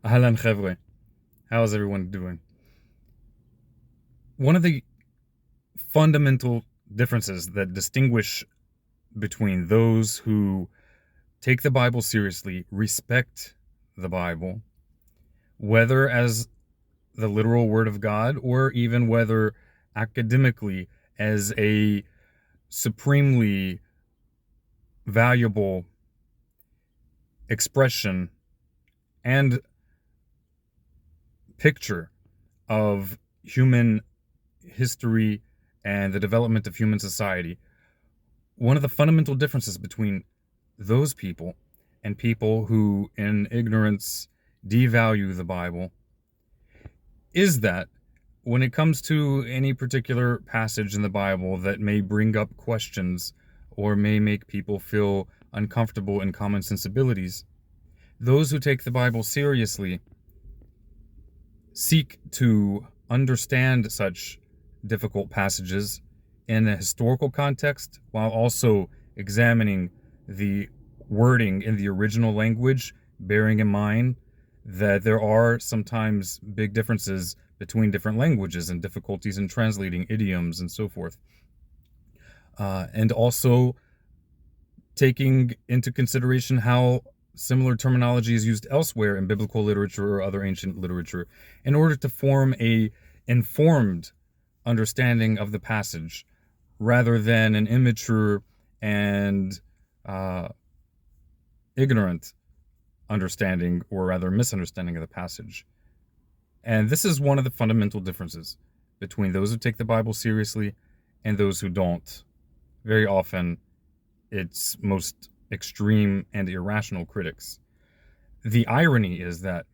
Ahlan Chevre. How's everyone doing? One of the fundamental differences that distinguish between those who take the Bible seriously, respect the Bible, whether as the literal Word of God or even whether academically as a supremely valuable expression and picture of human history and the development of human society. One of the fundamental differences between those people and people who, in ignorance, devalue the Bible is that when it comes to any particular passage in the Bible that may bring up questions or may make people feel uncomfortable in common sensibilities, those who take the Bible seriously seek to understand such difficult passages in a historical context while also examining the wording in the original language, bearing in mind that there are sometimes big differences between different languages and difficulties in translating idioms and so forth. And also taking into consideration how similar terminology is used elsewhere in biblical literature or other ancient literature in order to form a informed understanding of the passage rather than an immature and uh, ignorant understanding or rather misunderstanding of the passage. And this is one of the fundamental differences between those who take the Bible seriously and those who don't. Very often, its most extreme and irrational critics. The irony is that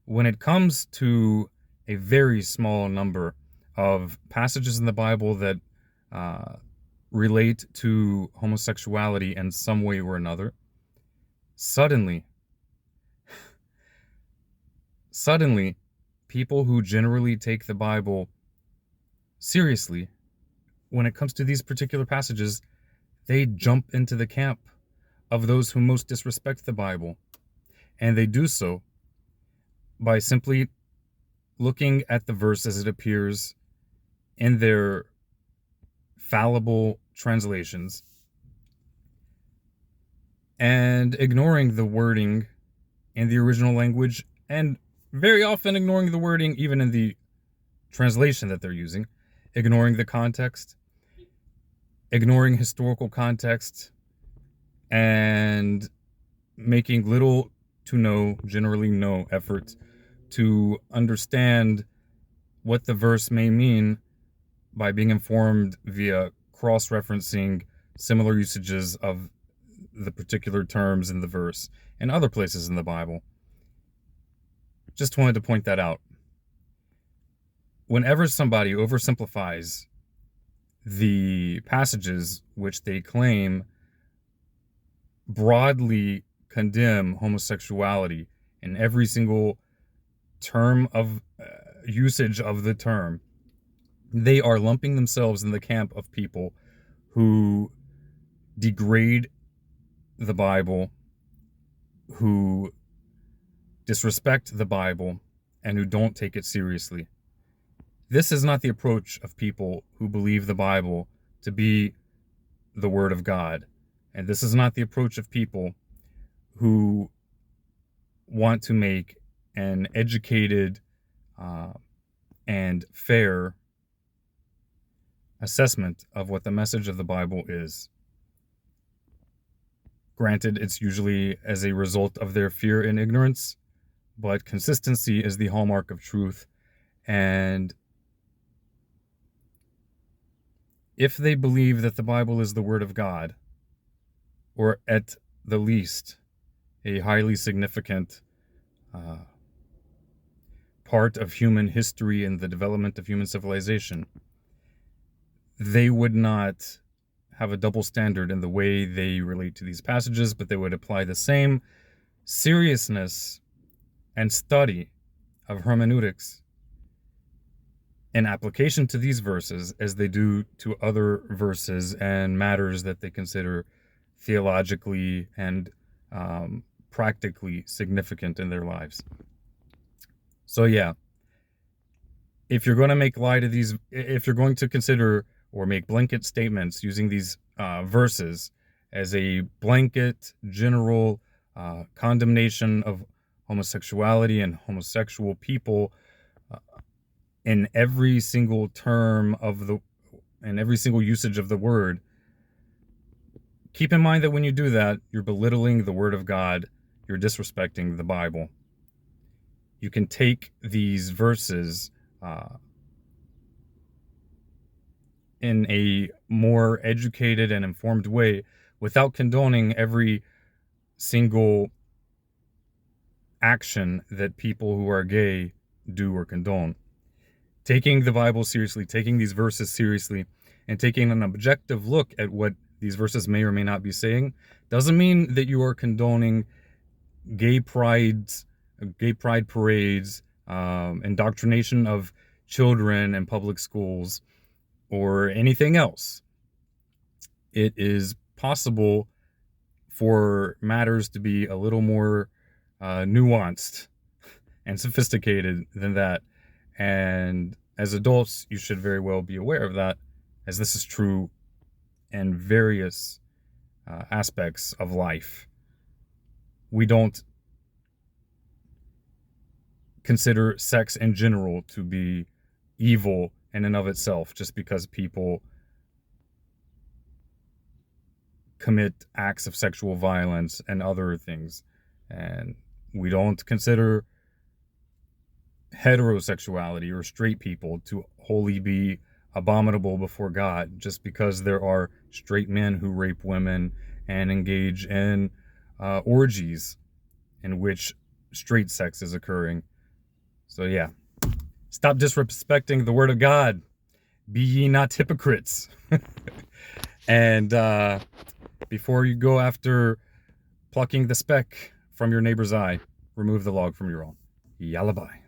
when it comes to a very small number of passages in the Bible that uh, relate to homosexuality in some way or another, suddenly, suddenly, people who generally take the Bible seriously, when it comes to these particular passages, they jump into the camp of those who most disrespect the Bible. And they do so by simply looking at the verse as it appears in their fallible translations and ignoring the wording in the original language, and very often ignoring the wording even in the translation that they're using, ignoring the context, ignoring historical context, and making little to no, generally no effort to understand what the verse may mean by being informed via cross-referencing similar usages of the particular terms in the verse and other places in the Bible. Just wanted to point that out. Whenever somebody oversimplifies the passages which they claim broadly condemn homosexuality in every single term of usage of the term, they are lumping themselves in the camp of people who degrade the Bible, who disrespect the Bible, and who don't take it seriously. This is not the approach of people who believe the Bible to be the Word of God. And this is not the approach of people who want to make an educated and fair assessment of what the message of the Bible is. Granted, it's usually as a result of their fear and ignorance, but consistency is the hallmark of truth. And if they believe that the Bible is the Word of God, or at the least, a highly significant part of human history and the development of human civilization, they would not have a double standard in the way they relate to these passages, but they would apply the same seriousness and study of hermeneutics in application to these verses as they do to other verses and matters that they consider theologically and practically significant in their lives. So yeah, if you're going to make light of these, if you're going to consider or make blanket statements using these verses as a blanket general condemnation of homosexuality and homosexual people uh, in every single term of the and every single usage of the word, keep in mind that when you do that, you're belittling the word of God, you're disrespecting the Bible. You can take these verses in a more educated and informed way without condoning every single action that people who are gay do or condone. Taking the Bible seriously, taking these verses seriously, and taking an objective look at what these verses may or may not be saying doesn't mean that you are condoning gay pride parades, indoctrination of children in public schools, or anything else. It is possible for matters to be a little more nuanced and sophisticated than that. And as adults, you should very well be aware of that, as this is true in various aspects of life. We don't consider sex in general to be evil in and of itself just because people commit acts of sexual violence and other things. And we don't consider heterosexuality or straight people to wholly be abominable before God just because there are straight men who rape women and engage in orgies in which straight sex is occurring. So yeah, stop disrespecting the word of God. Be ye not hypocrites. And before you go after plucking the speck from your neighbor's eye, remove the log from your own. Yalla bye.